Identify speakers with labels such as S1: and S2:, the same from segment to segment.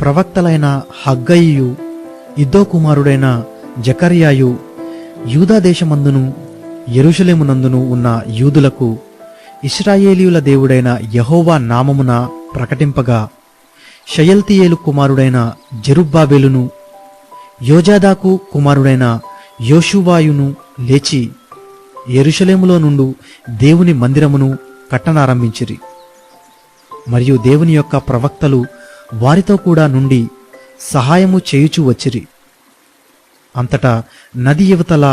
S1: ప్రవక్తలైన హగ్గయియు, ఇద్దో కుమారుడైన జకర్యాయు యూదా దేశమందును యెరూషలేమునందును ఉన్న యూదులకు ఇశ్రాయేలీయుల దేవుడైన యెహోవా నామమున ప్రకటింపగా, షయల్తీయేలు కుమారుడైన జెరుబ్బాబెలును యోజాదాకు కుమారుడైన యోషువాయును లేచి యెరూషలేములో నుండు దేవుని మందిరమును కట్టనారంభించిరి. మరియు దేవుని యొక్క ప్రవక్తలు వారితో కూడా నుండి సహాయము చేయుచూ వచ్చిరి. అంతటా నది యువతల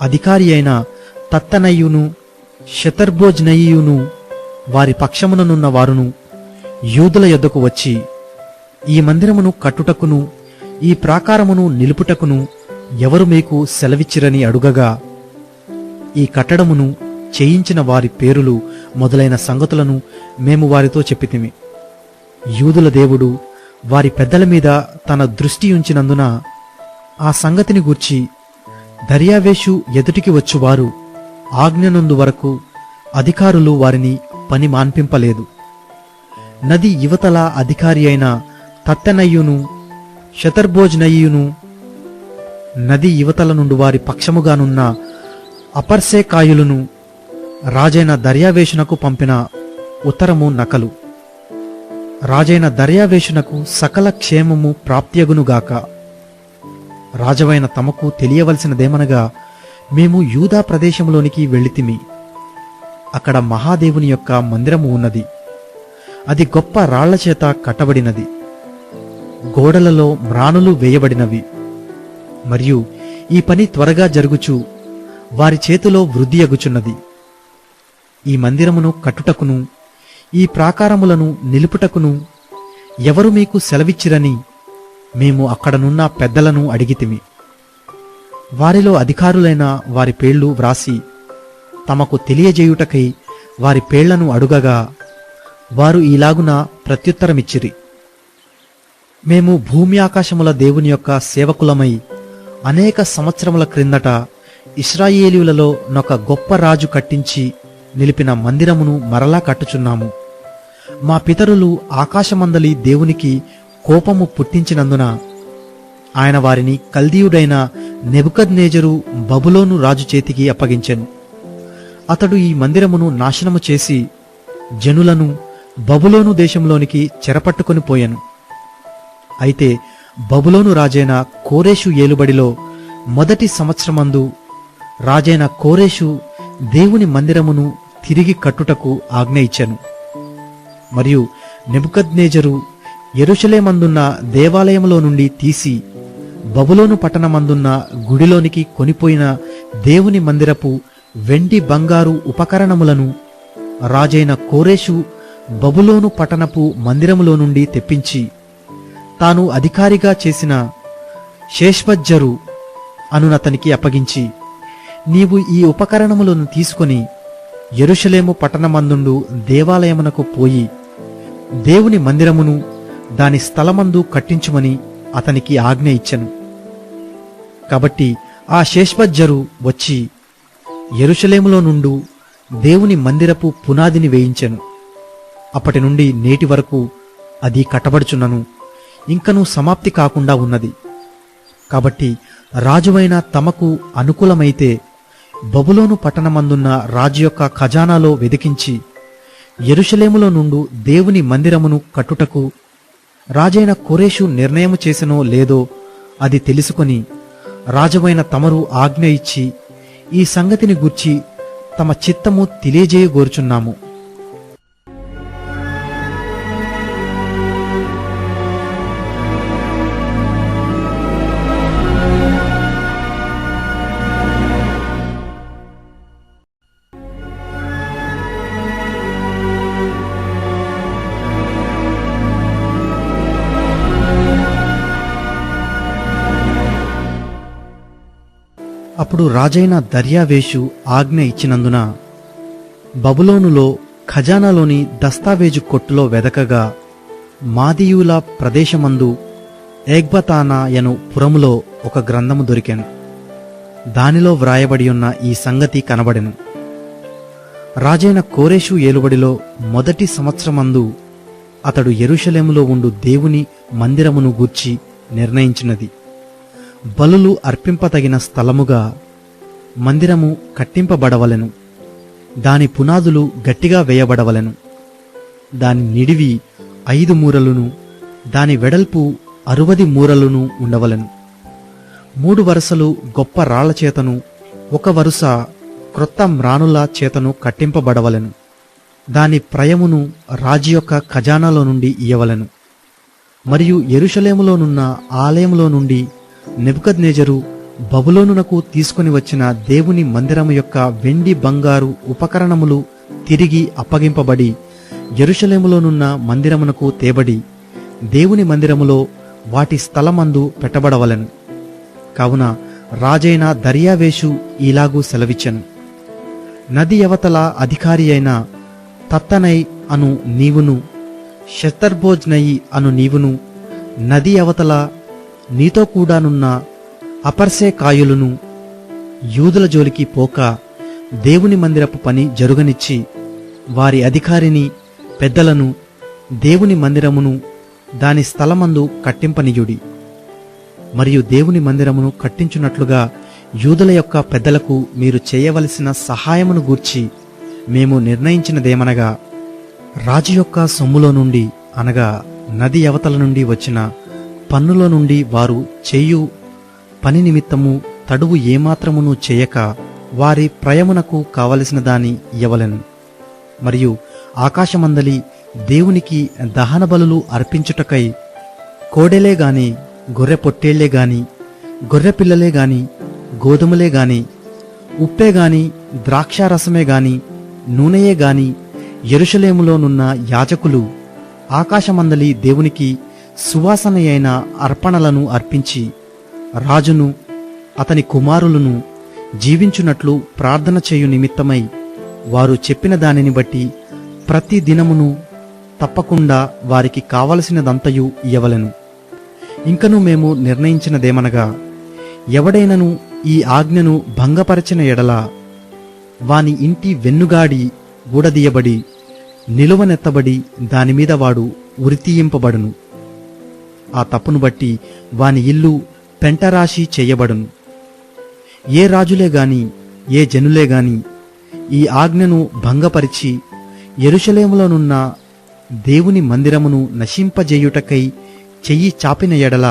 S1: అధికారి అయిన తత్తనయ్యును షెతర్బోజ్నయియును వారి పక్షముననున్న వారును యూదుల యొద్దకు వచ్చి, ఈ మందిరమును కట్టుటకును ఈ ప్రాకారమును నిలుపుటకును ఎవరు మీకు సెలవిచ్చిరని అడుగగా, ఈ కట్టడమును చేయించిన వారి పేరులు మొదలైన సంగతులను మేము వారితో చెప్పితిమి. యూదుల దేవుడు వారి పెద్దల మీద తన దృష్టి ఉంచినందున ఆ సంగతిని గూర్చి దర్యావేషు ఎదుటికి వచ్చువారు ఆజ్ఞనందు వరకు అధికారులు వారిని పని మాన్పింపలేదు. నది యువతల అధికారి అయిన తత్తెనయ్యును షెతర్బోజ్నయియును నది యువతల నుండి వారి పక్షముగానున్న అపర్సేకాయులను రాజైన దర్యావేషునకు పంపిన ఉత్తరము నకలు. రాజైన దర్యావేషునకు సకల క్షేమము ప్రాప్త్యగునుగాక. రాజవైన తమకు తెలియవలసినదేమనగా, మేము యూదా ప్రదేశంలోనికి వెళ్ళితిమి. అక్కడ మహాదేవుని యొక్క మందిరము ఉన్నది. అది గొప్ప రాళ్ల చేత కట్టబడినది. గోడలలో మ్రానులు వేయబడినవి. మరియు ఈ పని త్వరగా జరుగుచు వారి చేతిలో వృద్ధి అగుచున్నది. ఈ మందిరమును కట్టుటకును ఈ ప్రాకారములను నిలుపుటకును ఎవరు మీకు సెలవిచ్చిరని మేము అక్కడనున్న పెద్దలను అడిగితిమి. వారిలో అధికారులైన వారి పేర్లు వ్రాసి తమకు తెలియజేయుటకై వారి పేర్లను అడుగగా, వారు ఈలాగున ప్రత్యుత్తరమిచ్చిరి: మేము భూమి ఆకాశముల దేవుని యొక్క సేవకులమై అనేక సంవత్సరముల క్రిందట ఇశ్రాయేలీయులలో నొక గొప్ప రాజు కట్టించి నిలిపిన మందిరమును మరలా కట్టుచున్నాము. మా పితరులు ఆకాశమందలి దేవునికి కోపము పుట్టించినందున ఆయన వారిని కల్దీయుడైన నెబుకద్నేజరు బబులోను రాజు చేతికి అప్పగించెను. అతడు ఈ మందిరమును నాశనము చేసి జనులను బబులోను దేశంలోనికి చెరపట్టుకొని పోయెను. అయితే బబులోను రాజైన కోరేషు ఏలుబడిలో మొదటి సంవత్సరమందు రాజైన కోరేషు దేవుని మందిరమును తిరిగి కట్టుటకు ఆజ్ఞ ఇచ్చెను. మరియు నెబుకద్నేజరు యెరూషలేమందున్న దేవాలయములో నుండి తీసి బబులోను పట్టణమందున్న గుడిలోనికి కొనిపోయిన దేవుని మందిరపు వెండి బంగారు ఉపకరణములను రాజైన కోరేషు బబులోను పట్టణపు మందిరములో నుండి తెప్పించి తాను అధికారిగా చేసిన షేష్బజ్జరు అనునతనికి అప్పగించి, నీవు ఈ ఉపకరణములను తీసుకొని యెరూషలేము పట్టణమందుండు దేవాలయమునకు పోయి దేవుని మందిరమును దాని స్థలమందు కట్టించుమని అతనికి ఆజ్ఞ ఇచ్చెను. కాబట్టి ఆ షేష్బజ్జరు వచ్చి యెరూషలేములో నుండు దేవుని మందిరపు పునాదిని వేయించెను. అప్పటి నుండి నేటి వరకు అది కట్టబడుచున్నను, ఇంకనూ సమాప్తి కాకుండా ఉన్నది. కాబట్టి రాజువైన తమకు అనుకూలమైతే బబులోను పట్టణమందున్న రాజు యొక్క ఖజానాలో వెదికించి యెరూషలేములో నుండు దేవుని మందిరమును కట్టుటకు రాజైన కోరేషు నిర్ణయము చేసెనో లేదో అది తెలుసుకొని రాజువైన తమరు ఆజ్ఞ ఇచ్చి ఈ సంగతిని గూర్చి తమ చిత్తము తెలియజేయగోరుచున్నాము. అప్పుడు రాజైన దర్యావేషు ఆజ్ఞ ఇచ్చినందున బబులోనులో ఖజానాలోని దస్తావేజు కొట్టులో వెదకగా మాదీయుల ప్రదేశమందు ఏగ్బతానాయను పురములో ఒక గ్రంథము దొరికెను. దానిలో వ్రాయబడి ఉన్న ఈ సంగతి కనబడెను: రాజైన కోరేషు ఏలుబడిలో మొదటి సంవత్సరమందు అతడు యెరూషలేములో ఉండు దేవుని మందిరమును గూర్చి నిర్ణయించినది. బలులు అర్పింపతగిన స్థలముగా మందిరము కట్టింపబడవలెను. దాని పునాదులు గట్టిగా వేయబడవలెను. దాని నిడివి 5 మూరలును, దాని వెడల్పు 60 మూరలును ఉండవలెను. 3 వరుసలు గొప్ప రాళ్ల చేతను, 1 వరుస క్రొత్త మ్రానుల చేతను కట్టింపబడవలెను. దాని ప్రయమును రాజు యొక్క ఖజానాలో నుండి ఇయ్యవలెను. మరియు యెరూషలేములోనున్న ఆలయములో నుండి నెబుకద్నెజరు బబులోనునకు తీసుకొని వచ్చిన దేవుని మందిరము యొక్క వెండి బంగారు ఉపకరణములు తిరిగి అప్పగింపబడి యెరూషలేములోనున్న మందిరమునకు తేబడి దేవుని మందిరములో వాటి స్థలమందు పెట్టబడవలెను. కావున రాజైన దర్యావేషు ఇలాగూ సెలవిచ్చెను: నది అవతల అధికారి అయిన తత్తనై అను నీవును, షెతర్బోజ్నయి అను నీవును, నది అవతల నీతో కూడానున్న అపర్సేకాయులను యూదుల జోలికి పోక దేవుని మందిరపు పని జరుగనిచ్చి వారి అధికారిని పెద్దలను దేవుని మందిరమును దాని స్థలమందు కట్టింపనీయుడి. మరియు దేవుని మందిరమును కట్టించున్నట్లుగా యూదుల యొక్క పెద్దలకు మీరు చేయవలసిన సహాయమును గూర్చి మేము నిర్ణయించినదేమనగా, రాజు యొక్క సొమ్ములో నుండి అనగా నది అవతల నుండి వచ్చిన పన్నులో నుండి వారు చేయు పని నిమిత్తము తడువు ఏమాత్రమును చేయక వారి ప్రయమునకు కావలసిన దాని ఇయ్యవలెను. మరియు ఆకాశమందలి దేవునికి దహన బలులు అర్పించుటకై కోడెలే గాని, గొర్రె పొట్టేళ్లే గాని, గొర్రె పిల్లలే గాని, గోధుమలే గాని, ఉప్పే గాని, ద్రాక్షారసమే గాని, నూనెయే గాని యెరూషలేములోనున్న యాజకులు ఆకాశమందలి దేవునికి సువాసన అయిన అర్పణలను అర్పించి రాజును అతని కుమారులను జీవించున్నట్లు ప్రార్థన చేయు నిమిత్తమై వారు చెప్పిన దానిని బట్టి ప్రతి దినమును తప్పకుండా వారికి కావలసినదంతయు ఇయ్యవలెను. ఇంకను మేము నిర్ణయించినదేమనగా, ఎవడైనను ఈ ఆజ్ఞను భంగపరచిన ఎడల వాని ఇంటి వెన్నుగాడి ఊడదీయబడి నిలువనెత్తబడి దానిమీద వాడు ఉరితీయింపబడును. ఆ తప్పును బట్టి వాని ఇల్లు పెంటరాశి చెయ్యబడును. ఏ రాజులే గాని, ఏ జనులే గాని ఈ ఆజ్ఞను భంగపరిచి యెరూషలేములోనున్న దేవుని మందిరమును నశింపజేయుటకై చెయ్యి చాపిన ఎడల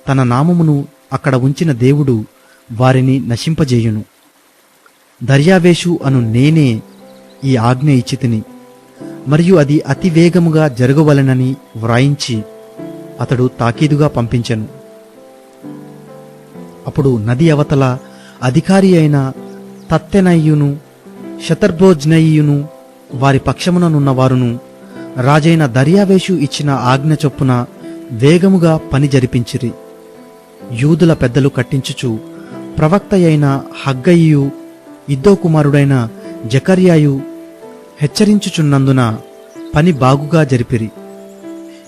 S1: తన నామమును అక్కడ ఉంచిన దేవుడు వారిని నశింపజేయును. దర్యావేషు అను నేనే ఈ ఆజ్ఞ ఇచ్చితిని, మరియు అది అతి వేగముగా జరగవలెనని వ్రాయించి అతడు తాకీదుగా పంపించెను. అప్పుడు నది అవతల అధికారి అయిన తత్తెనయ్యును షెతర్బోజ్నయియును వారి పక్షముననున్నవారును రాజైన దర్యావేషు ఇచ్చిన ఆజ్ఞ చొప్పున వేగముగా పని జరిపించిరి. యూదుల పెద్దలు కట్టించుచు ప్రవక్త అయిన హగ్గయియు ఇద్దో కుమారుడైన జకర్యాయు హెచ్చరించుచున్నందున పని బాగుగా జరిపిరి.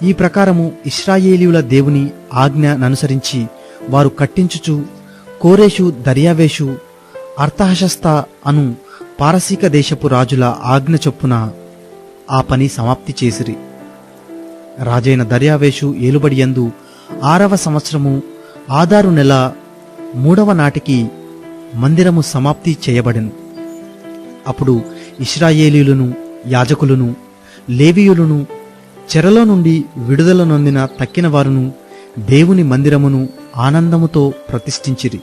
S1: ఈ ప్రకారము ఇశ్రాయేలీయుల దేవుని ఆజ్ఞననుసరించి వారు కట్టించుచు కోరేషు, దర్యావేషు, అర్తహషస్త అను పారసీక దేశపు రాజుల ఆజ్ఞ చొప్పున ఆ పని సమాప్తి చేసిరి. రాజైన దర్యావేషు ఏలుబడియందు 6వ సంవత్సరము ఆదారు నెల 3వ నాటికి మందిరము సమాప్తి చేయబడెను. అప్పుడు ఇశ్రాయేలీయులను, యాజకులను, లేవీయులను, చెరలో నుండి విడుదల నొందిన తక్కిన వారును దేవుని మందిరమును ఆనందముతో ప్రతిష్ఠించిరి.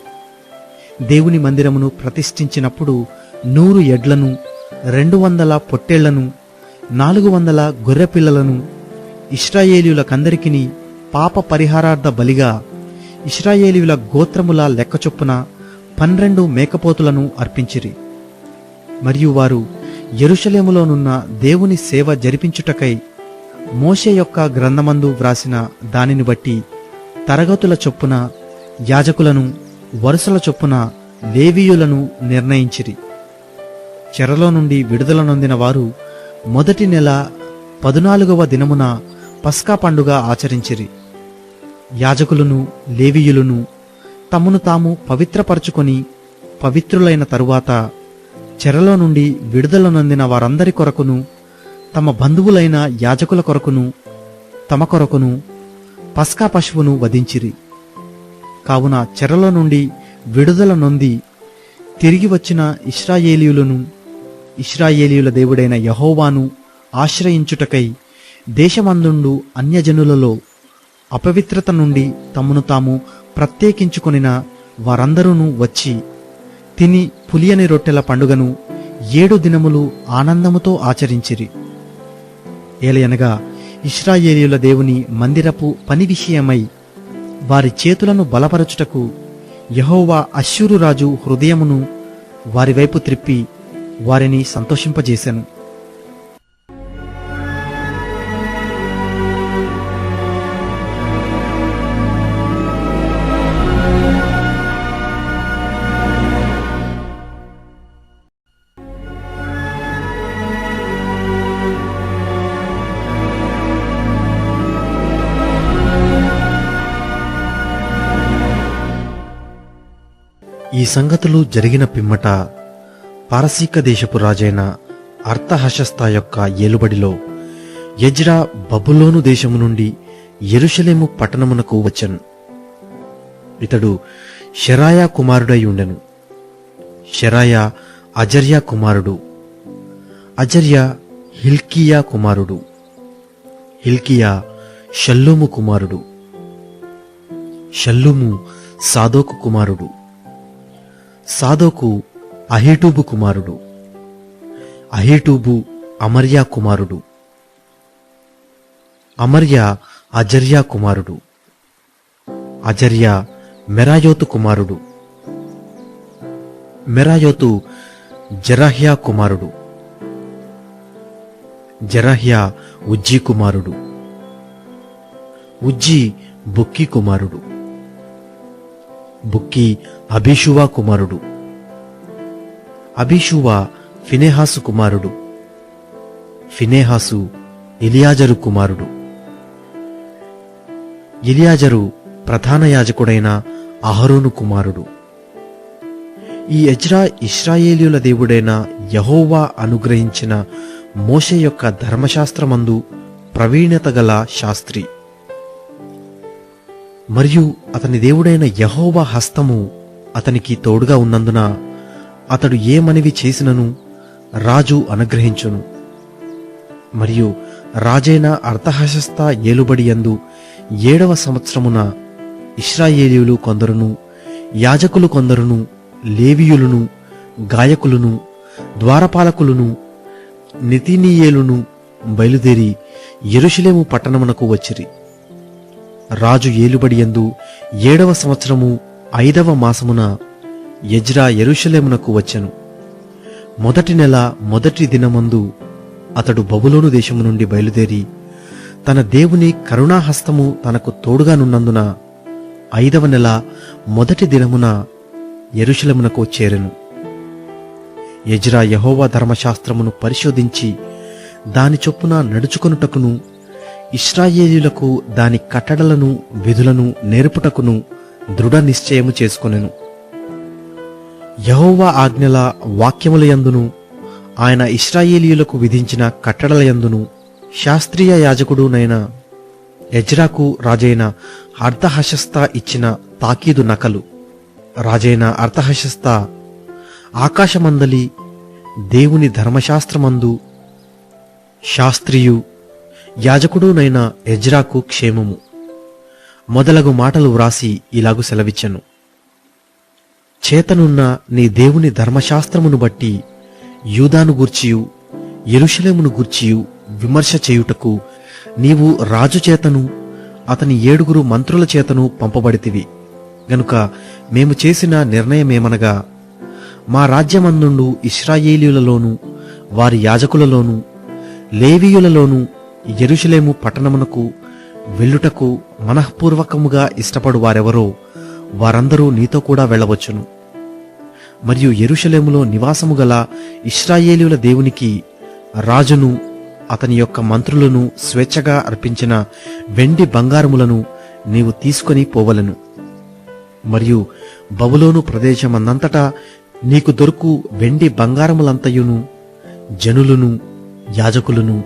S1: దేవుని మందిరమును ప్రతిష్ఠించినప్పుడు 100 ఎడ్లను, 200 పొట్టేళ్లను, 400 గొర్రెపిల్లలను ఇశ్రాయేలీయులకందరికిని పాప పరిహారార్థ బలిగా ఇశ్రాయేలీయుల గోత్రముల లెక్క చొప్పున 12 మేకపోతులను అర్పించిరి. మరియు వారు యెరూషలేములోనున్న దేవుని సేవ జరిపించుటకై మోషే యొక్క గ్రంథమందు వ్రాసిన దానిని బట్టి తరగతుల చొప్పున యాజకులను, వరుసల చొప్పున లేవీయులను నిర్ణయించిరి. చెరలో నుండి విడుదల నొందిన వారు మొదటి నెల 14వ దినమున పస్కా పండుగ ఆచరించిరి. యాజకులను, లేవీయులను తమను తాము పవిత్రపరచుకొని పవిత్రులైన తరువాత చెరలో నుండి విడుదల నొందిన వారందరి కొరకును తమ బంధువులైన యాజకుల కొరకును తమ కొరకును పస్కా పశువును వధించిరి. కావున చెరలో నుండి విడుదల నొంది తిరిగి వచ్చిన ఇశ్రాయేలీయులను ఇశ్రాయేలీయుల దేవుడైన యెహోవాను ఆశ్రయించుటకై దేశమందుండు అన్యజనులలో అపవిత్రత నుండి తమను తాము ప్రత్యేకించుకొనిన వారందరూ వచ్చి తిని పులియని రొట్టెల పండుగను 7 దినములు ఆనందముతో ఆచరించిరి. ఏలయనగా ఇశ్రాయేలీయుల దేవుని మందిరపు పని విషయమై వారి చేతులను బలపరచుటకు యెహోవా అష్షూరు రాజు హృదయమును వారి వైపు త్రిప్పి వారిని సంతోషింపజేసెను. ఈ సంగతులు జరిగిన పిమ్మట పారసీక దేశపు రాజైన అర్తహషస్త యొక్క ఏలుబడిలో ఎజ్రా బబులోను దేశము నుండి యెరూషలేము పట్టణమునకు వచ్చెను. ఇతడు షెరాయా కుమారుడై ఉండెను. షెరాయా అజర్యా కుమారుడు, అజర్యా హిల్కీయా కుమారుడు, హిల్కీయా షల్లూము కుమారుడు, షల్లూము సాదోకు కుమారుడు, సాదోకు అహీటూబు కుమారుడు, అహీటూబు అమర్యా కుమారుడు, అమర్యా అజర్యా కుమారుడు, అజర్యా మెరాయోతు కుమారుడు, మెరాయోతు జెరహ్యా కుమారుడు, జెరహ్యా ఉజ్జీ కుమారుడు, ఉజ్జీ బుక్కీ కుమారుడు, బుక్కీ అబీషువా కుమారుడు, అబీషువా ఫినెహాసు కుమారుడు, ఫినెహాసు ఎలియాజరు కుమారుడు, ఎలియాజరు ప్రధాన యాజకుడైన అహరోను కుమారుడు. ఈ ఎజ్రా ఇశ్రాయేలీయుల దేవుడైన యెహోవా అనుగ్రహించిన మోషే యొక్క ధర్మశాస్త్రమందు ప్రవీణత గల శాస్త్రి. మరియు అతని దేవుడైన యెహోవా హస్తము అతనికి తోడుగా ఉన్నందున అతడు ఏ మనవి చేసినను రాజు అనుగ్రహించును. మరియు రాజైన అర్తహషస్త ఏలుబడి యందు 7వ సంవత్సరమున ఇశ్రాయేలీయులు కొందరును, యాజకులు కొందరును, లేవీయులను, గాయకులను, ద్వారపాలకులను, నెతనీయేలును బయలుదేరి యెరూషలేము పట్టణమునకు వచ్చిరి. రాజు ఏలుబడి యందు 7వ సంవత్సరము 5వ మాసమున ఎజ్రా యెరూషలేమునకు వచ్చెను. మొదటి నెల మొదటి దినమందు అతడు బబులోను దేశము నుండి బయలుదేరి తన దేవుని కరుణాహస్తము తనకు తోడుగానున్నందున 5వ నెల మొదటి దినమున యెరూషలేమునకు చేరెను. ఎజ్రా యెహోవా ధర్మశాస్త్రమును పరిశోధించి దాని చొప్పున నడుచుకొనుటకును ఇశ్రాయేలీయులకు దాని కట్టడలను విధులను నేర్పుటకును దృఢ నిశ్చయము చేసుకొనెను. యెహోవా ఆజ్ఞల వాక్యములయందును ఆయన ఇశ్రాయేలీయులకు విధించిన కట్టడలయందును శాస్త్రీయ యాజకుడునైన ఎజ్రాకు రాజైన అర్తహషస్త ఇచ్చిన తాకీదు నకలు. రాజైన అర్తహషస్త ఆకాశమందలి దేవుని ధర్మశాస్త్రమందు శాస్త్రియు యాజకుడునైన ఎజ్రాకు క్షేమము మొదలగు మాటలు వ్రాసి ఇలాగు సెలవిచ్చెను. చేతనున్న నీ దేవుని ధర్మశాస్త్రమును బట్టి యూదాను గూర్చియు యెరూషలేమును గూర్చియు విమర్శ చేయుటకు నీవు రాజు చేతను అతని 7 మంత్రుల చేతను పంపబడితివి గనుక మేము చేసిన నిర్ణయమేమనగా మా రాజ్యమందుండు ఇశ్రాయేలీయులలోను వారి యాజకులలోను లేవీయులలోను యెరూషలేము పట్టణమునకు వెళ్ళుటకు మనఃపూర్వకముగా ఇష్టపడు వారెవరో వారందరూ నీతో కూడా వెళ్ళవచ్చును. మరియు యెరూషలేములో నివాసము గల ఇశ్రాయేలీయుల దేవునికి రాజును అతని యొక్క మంత్రులను స్వేచ్ఛగా అర్పించిన వెండి బంగారములను నీవు తీసుకొని పోవలను. మరియు బబులోను ప్రదేశమందంతటా నీకు దొరుకు వెండి బంగారములంతయును జనులను యాజకులను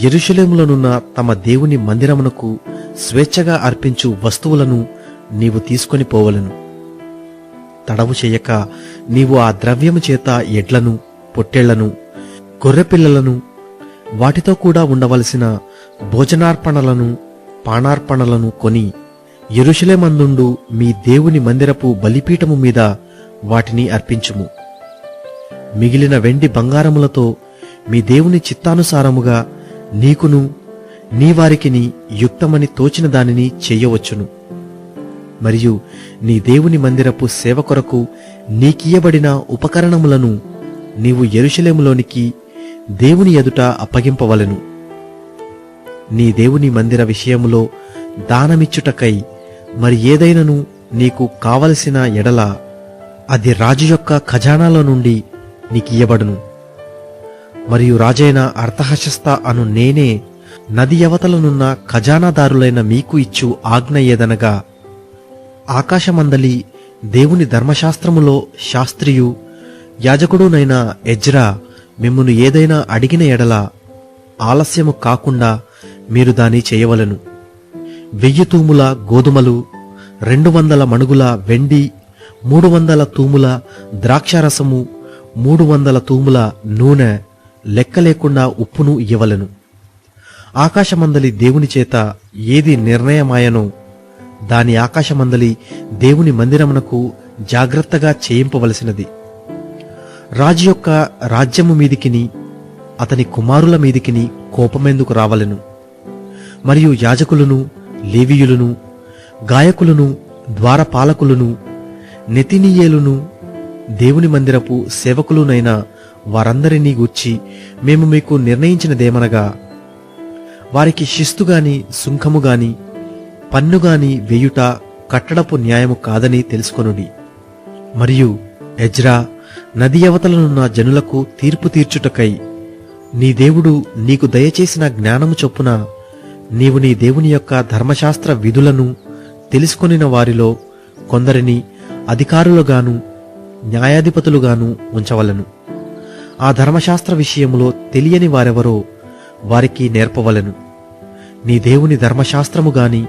S1: యెరూషలేములోనున్న తమ దేవుని మందిరమునకు స్వేచ్ఛగా అర్పించు వస్తువులను నీవు తీసుకొని పోవలను. తడవు చేయక నీవు ఆ ద్రవ్యము చేత ఎడ్లను, పొట్టేళ్లను, గొర్రెపిల్లలను, వాటితో కూడా ఉండవలసిన భోజనార్పణలను, పానార్పణలను కొని యెరూషలేమందుండు మీ దేవుని మందిరపు బలిపీఠము మీద వాటిని అర్పించుము. మిగిలిన వెండి బంగారములతో మీ దేవుని చిత్తానుసారముగా నీకును నీ వారికిని యుక్తమని తోచిన దానిని చెయ్యవచ్చును. మరియు నీ దేవుని మందిరపు సేవ కొరకు నీకియ్యబడిన ఉపకరణములను నీవు యెరూషలేములోనికి దేవుని ఎదుట అప్పగింపవలెను. నీ దేవుని మందిర విషయములో దానమిచ్చుటకై మరి ఏదైనను నీకు కావలసిన ఎడల అది రాజు యొక్క ఖజానాలో నుండి నీకియ్యబడును. మరియు రాజైన అర్తహషస్త అను నేనే నది అవతలనున్న ఖజానాదారులైన మీకు ఇచ్చు ఆజ్ఞ ఏదనగా, ఆకాశమందలి దేవుని ధర్మశాస్త్రములో శాస్త్రియు యాజకుడునైన ఎజ్రా మిమ్మును ఏదైనా అడిగిన ఎడల ఆలస్యము కాకుండా మీరు దాని చేయవలెను. 1000 తూముల గోధుమలు, 200 మణుగుల వెండి, 300 తూముల ద్రాక్షారసము, 300 తూముల నూనె, లెక్క లేకుండా ఉప్పును ఇయ్యవలెను. ఆకాశమందలి దేవుని చేత ఏది నిర్ణయమాయనో దాని ఆకాశమందలి దేవుని మందిరమునకు జాగ్రత్తగా చేయింపవలసినది. రాజు యొక్క రాజ్యము మీదికిని అతని కుమారుల మీదికిని కోపమెందుకు రావలెను. మరియు యాజకులను, లేవీయులను, గాయకులను, ద్వారపాలకులను, నెతినీయేలును, దేవుని మందిరపు సేవకులునైన వారందరినీ గూర్చి మేము మీకు నిర్ణయించినదేమనగా, వారికి శిస్తుగాని, సుంకముగాని, పన్నుగాని వేయుట కట్టడపు న్యాయము కాదని తెలుసుకొనుడి. మరియు ఎజ్రా నది అవతలనున్న జనులకు తీర్పు తీర్చుటకై నీ దేవుడు నీకు దయచేసిన జ్ఞానము చొప్పున నీవు నీ దేవుని యొక్క ధర్మశాస్త్ర విధులను తెలుసుకొనిన వారిలో కొందరిని అధికారులుగాను న్యాయాధిపతులుగాను ఉంచవలెను. ఆ ధర్మశాస్త్ర విషయములో తెలియని వారెవరో వారికి నేర్పవలెను. నీ దేవుని ధర్మశాస్త్రము గాని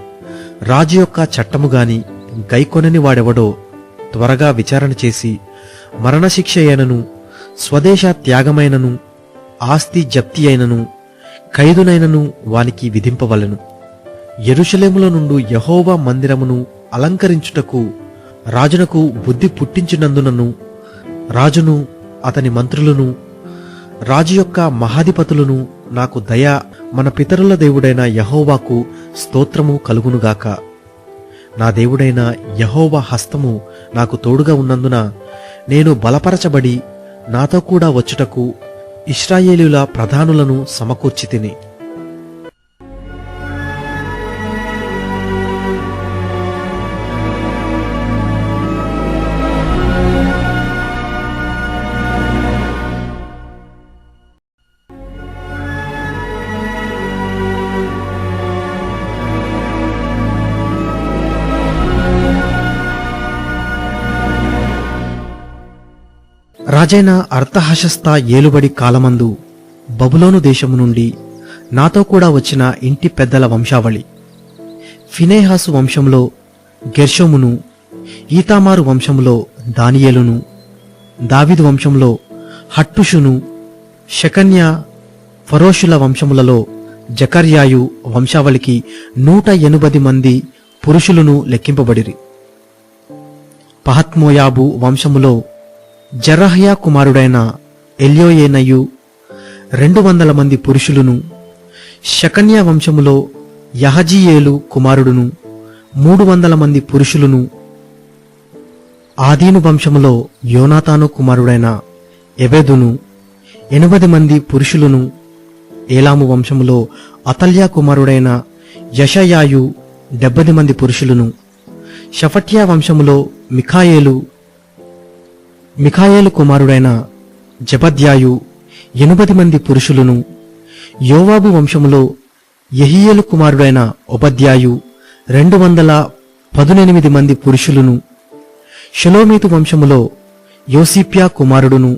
S1: రాజు యొక్క చట్టము గాని గైకొనని వాడెవడో త్వరగా విచారణ చేసి మరణశిక్ష అయినను, స్వదేశ త్యాగమైనను, ఆస్తి జప్తి అయినను, ఖైదునైనను వానికి విధింపవలెను. యెరూషలేములో నుండి యెహోవా మందిరమును అలంకరించుటకు రాజునకు బుద్ధి పుట్టించినందునను రాజును అతని మంత్రులను రాజు యొక్క మహాధిపతులను నాకు దయ మన పితరుల దేవుడైన యెహోవాకు స్తోత్రము కలుగునుగాక. నా దేవుడైన యెహోవా హస్తము నాకు తోడుగా ఉన్నందున నేను బలపరచబడి నాతో కూడా వచ్చుటకు ఇశ్రాయేలీయుల ప్రధానులను సమకూర్చితిని. రాజైన అర్తహషస్త ఏలుబడి కాలమందు బబులోను దేశము నుండి నాతో కూడా వచ్చిన ఇంటి పెద్దల వంశావళి: ఫినెహాసు వంశంలో గెర్షోమును, ఈతామారు వంశంలో దానియేలును, దావీదు వంశంలో హట్టుషును, షెకన్యా, ఫరోషుల వంశములలో జకర్యాయు వంశావళికి 180 మంది పురుషులను లెక్కింపబడిరి. పహత్మోయాబు వంశములో జరహ్యా కుమారుడైన ఎల్యోయేనయు 200 మంది పురుషులను, షకన్యా వంశములో యహజీయేలు కుమారుడును 300 మంది పురుషులను, ఆదీను వంశములో యోనాతాను కుమారుడైన ఎబెదును 80 మంది పురుషులను, ఏలాము వంశములో అతల్యా కుమారుడైన యషయాయు 70 మంది పురుషులను, షఫట్యా వంశములో మిఖాయేలు కుమారుడైన జబద్యాయు 80 మంది పురుషులను, యోవాబు వంశములో యెహీయేలు కుమారుడైన ఒబద్యాయు 218 మంది పురుషులను, షెలోమీతు వంశములో యోసిప్యా కుమారుడును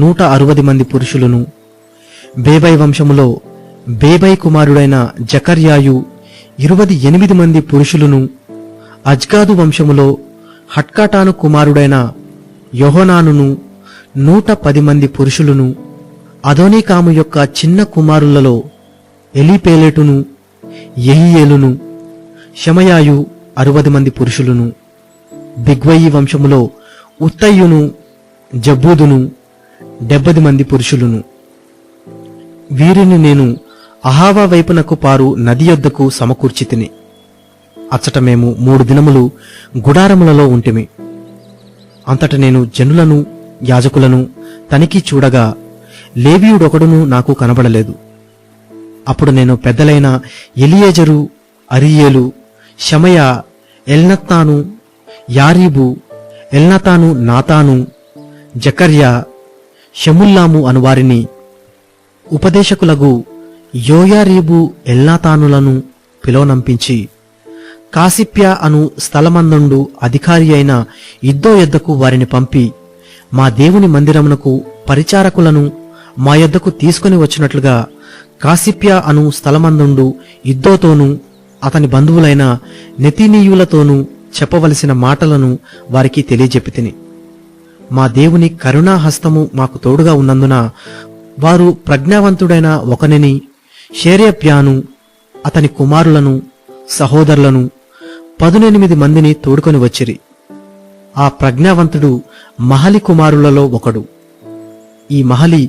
S1: 160 మంది పురుషులను, బేబై వంశములో బేబై కుమారుడైన జకర్యాయు 28 మంది పురుషులను, అజ్గాదు వంశములో హట్కాటాను కుమారుడైన యోహనానును 110 మంది పురుషులను, అదోనీకాము యొక్క చిన్న కుమారులలో ఎలీపేలెటును, యెహీయేలును, షమయాయు 60 మంది పురుషులను, బిగ్వయి వంశములో ఉత్తయ్యును, జబ్బూదును 70 మంది పురుషులను. వీరిని నేను అహావా వైపునకు పారు నది యొద్దకు సమకూర్చితిని. అచ్చట మేము 3 దినములు గుడారములలో ఉంటిమి. అంతట నేను జనులను, యాజకులను తనిఖీ చూడగా లేవీయుడొకడును నాకు కనబడలేదు. అప్పుడు నేను పెద్దలైన ఎలియేజరు, అరీయేలు, షమయా, ఎల్నత్తాను, యారీబు, ఎల్నతాను, నాతాను, జకర్యా, షముల్లాము అనువారిని, ఉపదేశకులగు యోయారీబు, ఎల్నాతానులను పిలువనంపించి, కాసిప్యా అను స్థలమందుండు అధికారి అయిన ఇద్దో యొద్దకు వారిని పంపి, మా దేవుని మందిరమునకు పరిచారకులను మా యొద్దకు తీసుకుని వచ్చినట్లుగా కాసిప్యా అను స్థలమందుండు ఇద్దోతోనూ అతని బంధువులైన నెతీనీయులతోనూ చెప్పవలసిన మాటలను వారికి తెలియజెప్పితిని. మా దేవుని కరుణాహస్తము మాకు తోడుగా ఉన్నందున వారు ప్రజ్ఞావంతుడైన ఒకనిని, షేరేప్యాను, అతని కుమారులను, సహోదరులను 18 మందిని తోడుకొని వచ్చిరి. ఆ ప్రజ్ఞావంతుడు మహలి కుమారులలో ఒకడు. ఈ మహలి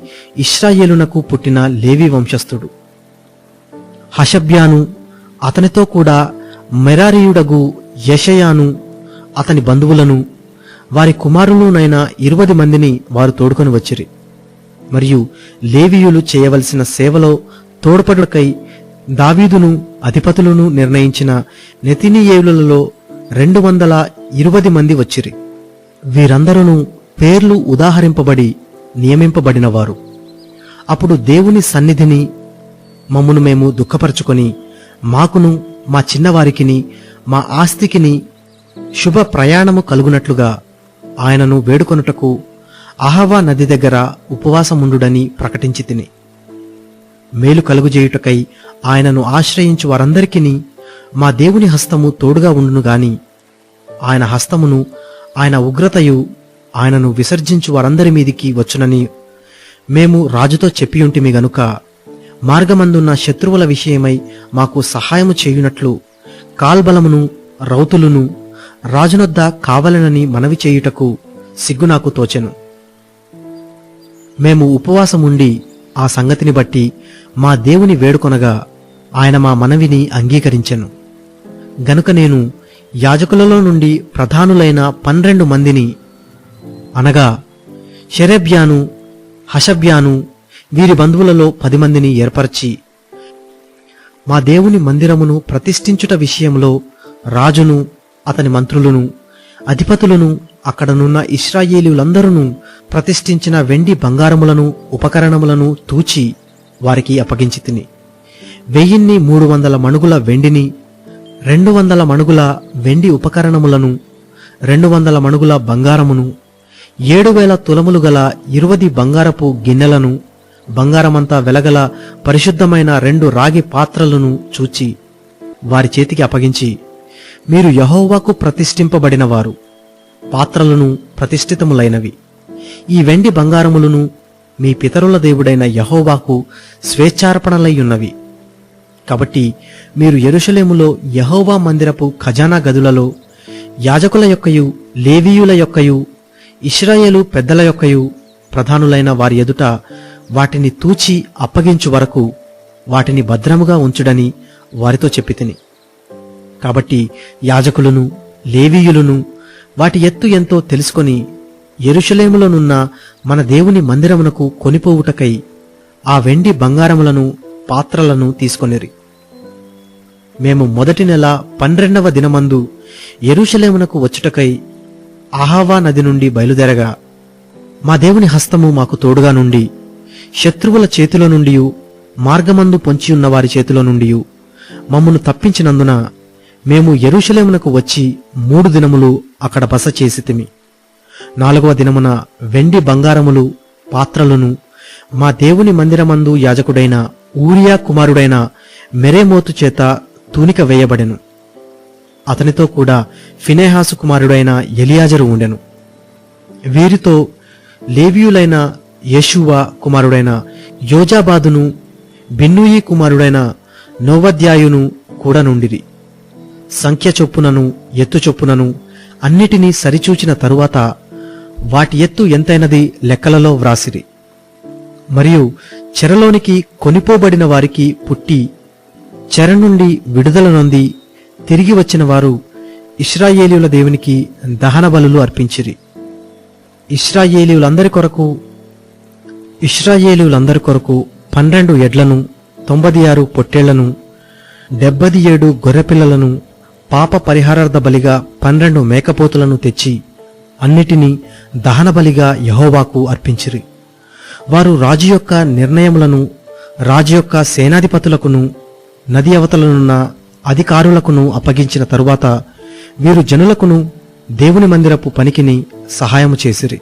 S1: ఇశ్రాయేలునకు పుట్టిన లేవి వంశస్థుడు. హషబ్యాను, అతనితో కూడా మెరారీయుడగు యెషయాను, అతని బంధువులను, వారి కుమారులునైన 20 మందిని వారు తోడుకొని వచ్చిరి. మరియు లేవీయులు చేయవలసిన సేవలో తోడ్పడుటకై దావీదును అధిపతులను నిర్ణయించిన నెతనీయేలులలో 220 మంది వచ్చిరి. వీరందరూ పేర్లు ఉదాహరింపబడి నియమింపబడినవారు. అప్పుడు దేవుని సన్నిధిని మమ్మును మేము దుఃఖపరచుకొని, మాకును మా చిన్నవారికిని మా ఆస్తికిని శుభ ప్రయాణము కలుగునట్లుగా ఆయనను వేడుకొనుటకు అహవా నది దగ్గర ఉపవాసముండుడని ప్రకటించి తిని, మేలు కలుగుజేయుటకై ఆయనను ఆశ్రయించు వారందరికీ మా దేవుని హస్తము తోడుగా ఉండును గాని, ఆయన హస్తమును, ఆయన ఉగ్రతయు ఆయనను విసర్జించు వారందరి మీదికి వచ్చునని మేము రాజుతో చెప్పియుంటిమి గనుక, మార్గమందున్న శత్రువుల విషయమై మాకు సహాయము చేయునట్లు కాల్బలమును, రౌతులును రాజునొద్ద కావలనని మనవి చేయుటకు సిగ్గు నాకు తోచెను. మేము ఉపవాసముండి ఆ సంగతిని బట్టి మా దేవుని వేడుకొనగా ఆయన మా మనవిని అంగీకరించెను. గనుక నేను యాజకులలో నుండి ప్రధానులైన 12 మందిని, అనగా షెరెబ్యాను, హషబ్యాను, వీరి బంధువులలో 10 మందిని ఏర్పరచి, మా దేవుని మందిరమును ప్రతిష్ఠించుట విషయంలో రాజును, అతని మంత్రులను, అధిపతులను, అక్కడనున్న ఇశ్రాయేలీయులందరూ ప్రతిష్ఠించిన వెండి బంగారములను, ఉపకరణములను తూచి వారికి అప్పగించి తిని, 1300 మణుగుల వెండిని, 200 మణుగుల వెండి ఉపకరణములను, 200 మణుగుల బంగారమును, 7000 తులములు గల 20 బంగారపు గిన్నెలను, బంగారమంతా వెలగల పరిశుద్ధమైన 2 రాగి పాత్రలను చూచి వారి చేతికి అప్పగించి, మీరు యెహోవాకు ప్రతిష్ఠింపబడినవారు, పాత్రలను ప్రతిష్ఠితములైనవి. ఈ వెండి బంగారములను మీ పితరుల దేవుడైన యెహోవాకు స్వేచ్ఛార్పణలయ్యున్నవి. కాబట్టి మీరు యెరూషలేములో యెహోవా మందిరపు ఖజానా గదులలో యాజకుల యొక్కయు, లేవీయుల యొక్కయు, ఇశ్రాయేలు పెద్దల యొక్కయు, ప్రధానులైన వారి ఎదుట వాటిని తూచి అప్పగించు వరకు వాటిని భద్రముగా ఉంచుడని వారితో చెప్పితిని. కాబట్టి యాజకులను, లేవీయులను వాటి ఎత్తు ఎంతో తెలుసుకొని యెరూషలేములోనున్న మన దేవుని మందిరమునకు కొనిపోవుటకై ఆ వెండి బంగారములను, పాత్రలను తీసుకొనిరి. మేము మొదటి నెల 12వ దినమందు యెరూషలేమునకు వచ్చుటకై అహావా నది నుండి బయలుదేరగా, మా దేవుని హస్తము మాకు తోడుగా నుండి శత్రువుల చేతిలో నుండి, మార్గమందు పొంచియున్న వారి చేతిలో నుండి మమ్మను తప్పించినందున మేము యెరూషలేమునకు వచ్చి 3 దినములు అక్కడ బస చేసితిమి. 4వ దినమున వెండి బంగారములు, పాత్రలను మా దేవుని మందిరమందు యాజకుడైన ఊరియా కుమారుడైన మెరేమోతు చేత తూనిక వేయబడెను. అతనితో కూడా ఫినెహాసు కుమారుడైన ఎలియాజరు ఉండెను. వీరితో లేవీయులైన యేషూవ కుమారుడైన యోజాబాదును, బిన్నూయి కుమారుడైన నోవద్యాయును కూడా నుండిరి. సంఖ్య చొప్పునను ఎత్తు చొప్పునను అన్నిటినీ సరిచూచిన తరువాత వాటి ఎత్తు ఎంతైనది లెక్కలలో వ్రాసిరి. మరియు చెరలోనికి కొనిపోబడిన వారికి పుట్టి చెర నుండి విడుదల నొంది తిరిగి వచ్చిన వారు ఇశ్రాయేలీయుల దేవునికి దహన బలులు అర్పించిరి. ఇశ్రాయేలీయులందరి కొరకు 12 ఎడ్లను, 96 పొట్టేళ్లను, 77 గొర్రెపిల్లలను, పాప పరిహారార్థ బలిగా 12 మేకపోతులను తెచ్చి అన్నిటినీ దహన బలిగా యెహోవాకు అర్పించిరి. వారు రాజు యొక్క నిర్ణయములను రాజు యొక్క సేనాధిపతులకును నది అవతలనున్న అధికారులకును అప్పగించిన తరువాత వీరు జనులకును దేవుని మందిరపు పనికిని సహాయము చేసిరి.